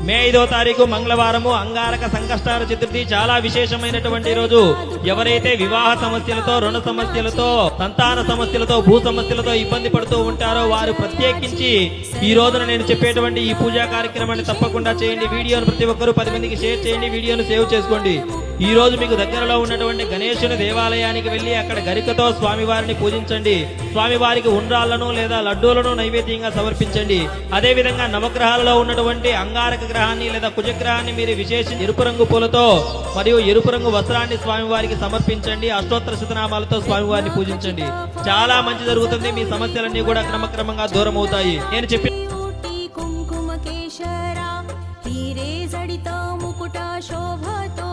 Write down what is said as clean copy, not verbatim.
మే 5వ తారీఖు మంగళవారము అంగారక సంకష్టాల చతుర్థి. చాలా విశేషమైనటువంటి రోజు. ఎవరైతే వివాహ సమస్యలతో, రుణ సమస్యలతో, సంతాన సమస్యలతో, భూ సమస్యలతో ఇబ్బంది పడుతూ ఉంటారో వారు ప్రత్యేకించి ఈ రోజున నేను చెప్పేటువంటి ఈ పూజా కార్యక్రమాన్ని తప్పకుండా చేయండి. వీడియోను ప్రతి ఒక్కరూ 10 మందికి షేర్ చేయండి. వీడియోను సేవ్ చేసుకోండి. ఈ రోజు మీకు దగ్గరలో ఉన్నటువంటి గణేశుని దేవాలయానికి వెళ్లి అక్కడ గరికతో స్వామివారిని పూజించండి. స్వామివారికి ఉండ్రాళ్లను లేదా లడ్డూలను నైవేద్యంగా సమర్పించండి. అదే విధంగా నవగ్రహాలలో ఉన్నటువంటి అంగారక గ్రహాన్ని లేదా కుజగ్రహాన్ని మీరు విశేష ఎరుపు రంగు పూలతో మరియు ఎరుపు రంగు వస్త్రాన్ని స్వామివారికి సమర్పించండి. అష్టోత్తర శతనామాలతో స్వామివారిని పూజించండి. చాలా మంచి జరుగుతుంది. మీ సమస్యలన్నీ కూడా క్రమక్రమంగా దూరం అవుతాయి. నేను చెప్పి కుంకుమ కేశరా हीरे जडित मुकुट शोभतो